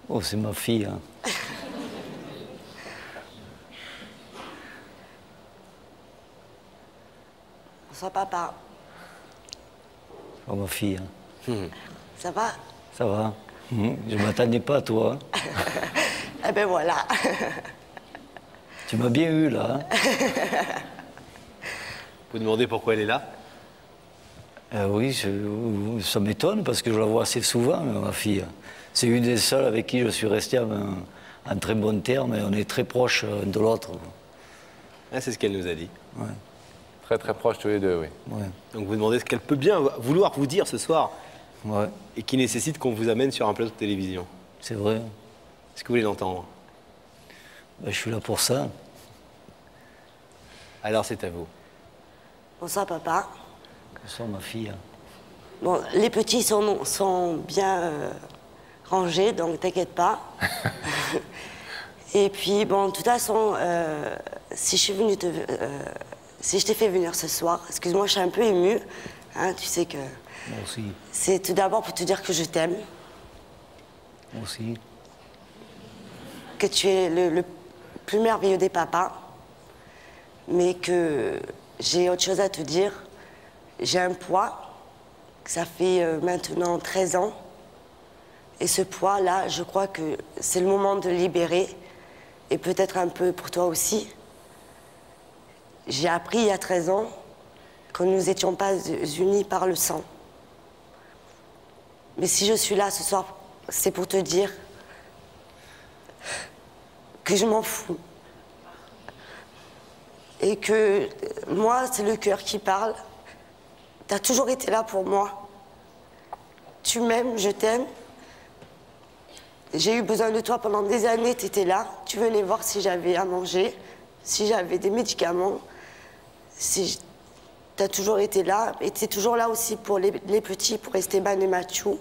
Oh, c'est ma fille. Hein. Bonsoir, papa. Oh, ma fille. Hein. Ça va? Ça va. Je ne m'attendais pas à toi. Hein. Eh ben voilà. Tu m'as bien eu, là. Hein. Vous demandez pourquoi elle est là? Oui, ça m'étonne parce que je la vois assez souvent, ma fille. C'est une des seules avec qui je suis resté en très bon terme et on est très proches de l'autre. Ah, c'est ce qu'elle nous a dit. Ouais. Très très proches tous les deux, oui. Ouais. Donc vous demandez ce qu'elle peut bien vouloir vous dire ce soir Ouais. et qui nécessite qu'on vous amène sur un plateau de télévision. C'est vrai. Est-ce que vous voulez l'entendre? Ben, je suis là pour ça. Alors c'est à vous. Bonsoir, papa. Bonsoir, ma fille. Bon, les petits sont bien rangés, donc t'inquiète pas. Et puis, bon, de toute façon, si je suis venue si je t'ai fait venir ce soir, excuse-moi, je suis un peu émue. Hein, tu sais que... Moi aussi. C'est tout d'abord pour te dire que je t'aime, Moi aussi. que tu es le plus merveilleux des papas, mais que j'ai autre chose à te dire. J'ai un poids, que ça fait maintenant 13 ans. Et ce poids-là, je crois que c'est le moment de le libérer, et peut-être un peu pour toi aussi. J'ai appris il y a 13 ans que nous n'étions pas unis par le sang. Mais si je suis là ce soir, c'est pour te dire que je m'en fous. Et que moi, c'est le cœur qui parle. Tu as toujours été là pour moi. Tu m'aimes, je t'aime. J'ai eu besoin de toi pendant des années, tu étais là. Tu venais voir si j'avais à manger, si j'avais des médicaments. Tu as toujours été là. Et tu es toujours là aussi pour les petits, pour Esteban et Mathieu.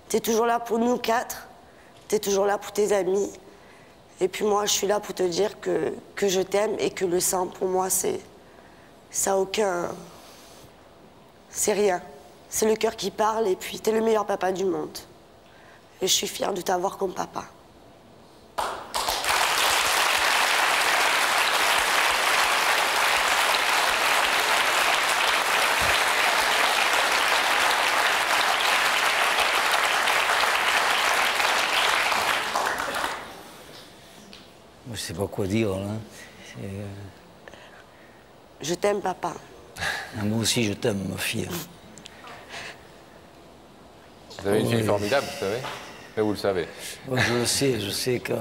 Tu es toujours là pour nous 4. Tu es toujours là pour tes amis. Et puis moi, je suis là pour te dire que je t'aime et que le sang, pour moi, ça a aucun... C'est rien. C'est le cœur qui parle et puis tu es le meilleur papa du monde. Et je suis fière de t'avoir comme papa. Je sais pas quoi dire, là. Je t'aime, papa. Moi aussi, je t'aime, ma fille. Vous avez une fille formidable, vous savez. Mais vous le savez. Ouais, je sais que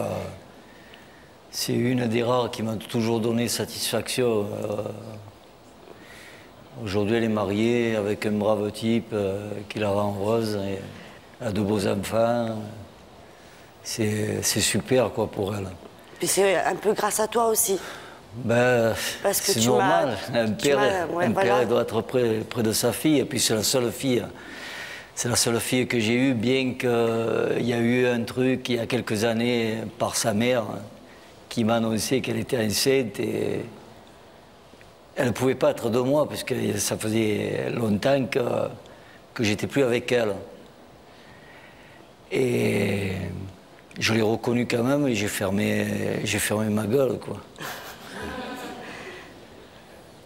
c'est une des rares qui m'a toujours donné satisfaction. Aujourd'hui, elle est mariée avec un brave type qui la rend heureuse. Et elle a de beaux enfants. C'est super, quoi, pour elle. Puis c'est un peu grâce à toi aussi. Ben, Parce que c'est tu normal. m'as- Un père, ouais, un voilà. père il doit être près de sa fille. Et puis c'est la seule fille. C'est la seule fille que j'ai eue, bien qu'il y a eu un truc il y a quelques années par sa mère qui m'a annoncé qu'elle était enceinte et elle ne pouvait pas être de moi parce que ça faisait longtemps que j'étais plus avec elle. Et je l'ai reconnue quand même et j'ai fermé ma gueule, quoi.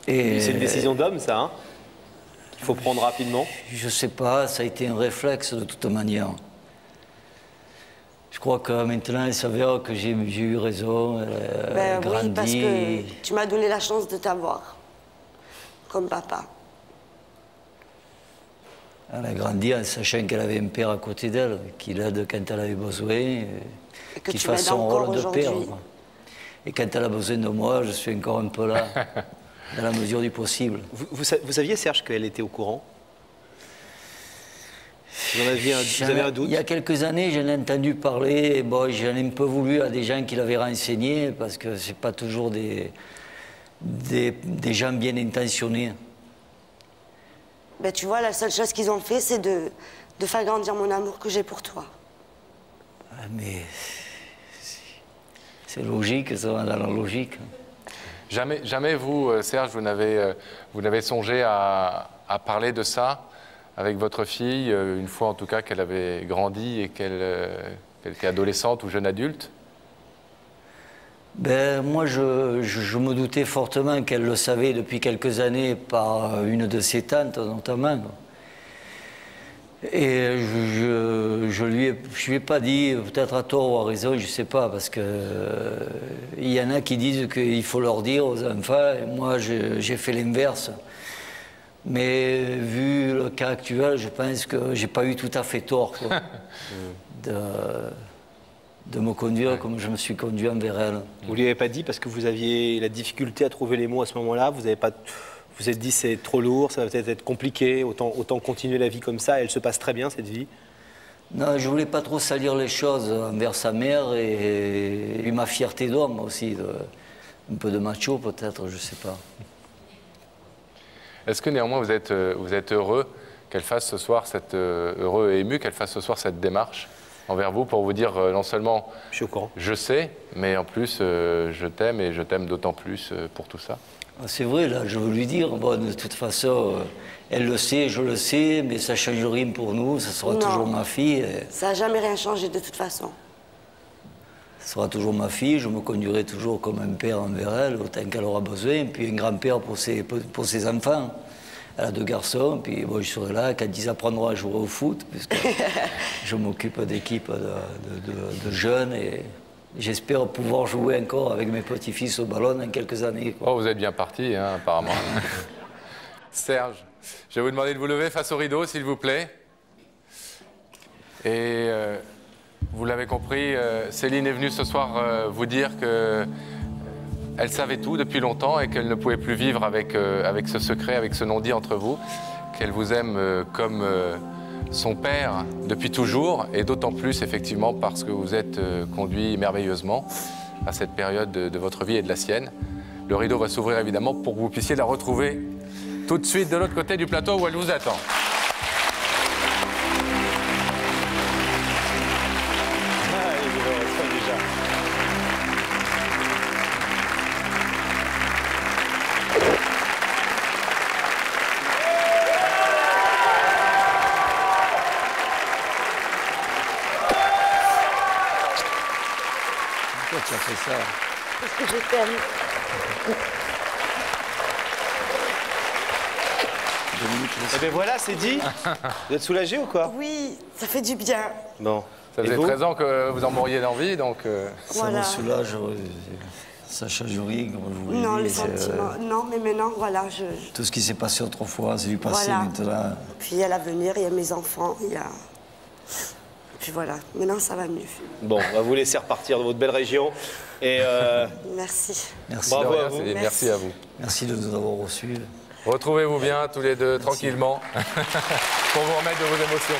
Et C'est une décision d'homme, ça, hein, qu'il faut prendre rapidement. je sais pas, ça a été un réflexe de toute manière. Je crois que maintenant, elle s'avère que j'ai eu raison, elle a grandi. Oui, parce que tu m'as donné la chance de t'avoir comme papa. Elle a grandi en sachant qu'elle avait un père à côté d'elle, qui l'aide quand elle avait besoin, Et que qui tu fasse m'aides son encore rôle de père. aujourd'hui. Quoi. Et quand elle a besoin de moi, je suis encore un peu là, dans la mesure du possible. Vous saviez, Serge, qu'elle était au courant? Vous avez un doute? Il y a quelques années, j'en ai entendu parler, et bon, j'en ai un peu voulu à des gens qui l'avaient renseigné, parce que c'est pas toujours des gens bien intentionnés. Ben, tu vois, la seule chose qu'ils ont fait, c'est de faire grandir mon amour que j'ai pour toi. Ah, mais c'est logique, ça va dans la logique. Jamais vous, Serge, vous n'avez songé à parler de ça avec votre fille, une fois en tout cas qu'elle avait grandi et qu'elle qu'elle était adolescente ou jeune adulte? Ben, moi, je me doutais fortement qu'elle le savait depuis quelques années par une de ses tantes, notamment. Et je lui ai pas dit, peut-être à tort ou à raison, je ne sais pas, parce que il y en a qui disent qu'il faut leur dire aux enfants, et moi j'ai fait l'inverse. Mais vu le cas actuel, je pense que j'ai pas eu tout à fait tort quoi, de me conduire comme je me suis conduit envers elle. Vous ne lui avez pas dit parce que vous aviez la difficulté à trouver les mots à ce moment-là, vous vous êtes dit c'est trop lourd, ça va peut-être être compliqué, autant continuer la vie comme ça, elle se passe très bien cette vie. Non, je voulais pas trop salir les choses envers sa mère et ma fierté d'homme aussi, un peu de macho peut-être, je sais pas. Est-ce que néanmoins vous êtes heureux qu'elle fasse ce soir heureux et ému qu'elle fasse ce soir cette démarche envers vous pour vous dire non seulement Je suis au courant. je sais, mais en plus je t'aime et je t'aime d'autant plus pour tout ça? C'est vrai, là, je veux lui dire, bon, de toute façon, elle le sait, je le sais, mais ça ne change rien pour nous, ça sera toujours ma fille. Ça n'a jamais rien changé de toute façon. Ça sera toujours ma fille, je me conduirai toujours comme un père envers elle, autant qu'elle aura besoin, puis un grand-père pour ses enfants. Elle a 2 garçons, puis bon, je serai là quand ils apprendront à jouer au foot, puisque je m'occupe d'équipes de jeunes et j'espère pouvoir jouer encore avec mes petits-fils au ballon dans quelques années. Quoi. Oh, vous êtes bien parti, hein, apparemment. Serge, je vais vous demander de vous lever face au rideau, s'il vous plaît. Et vous l'avez compris, Céline est venue ce soir vous dire qu'elle savait tout depuis longtemps et qu'elle ne pouvait plus vivre avec ce secret, avec ce non-dit entre vous, qu'elle vous aime comme son père depuis toujours, et d'autant plus effectivement parce que vous êtes conduit merveilleusement à cette période de votre vie et de la sienne. Le rideau va s'ouvrir évidemment pour que vous puissiez la retrouver tout de suite de l'autre côté du plateau où elle vous attend. Pourquoi tu as fait ça? Parce que je t'aime. Eh bien voilà, c'est dit. Vous êtes soulagé ou quoi? Oui, ça fait du bien. Bon. Ça faisait 13 ans que vous en mourriez d'envie, donc... Ça Voilà. me soulage, ça change rien, comme je vous l'ai Non, dit. les sentiments. Non, mais maintenant, voilà, Tout ce qui s'est passé autrefois, c'est du passé Voilà. maintenant. Puis il y a l'avenir, il y a mes enfants, il y a... Puis voilà, maintenant ça va mieux. Bon, on va vous laisser repartir dans votre belle région. Et Merci. Merci. Bravo De rien, à vous. Céline, merci à vous. Merci de nous avoir reçus. Retrouvez-vous bien tous les deux tranquillement pour vous remettre de vos émotions.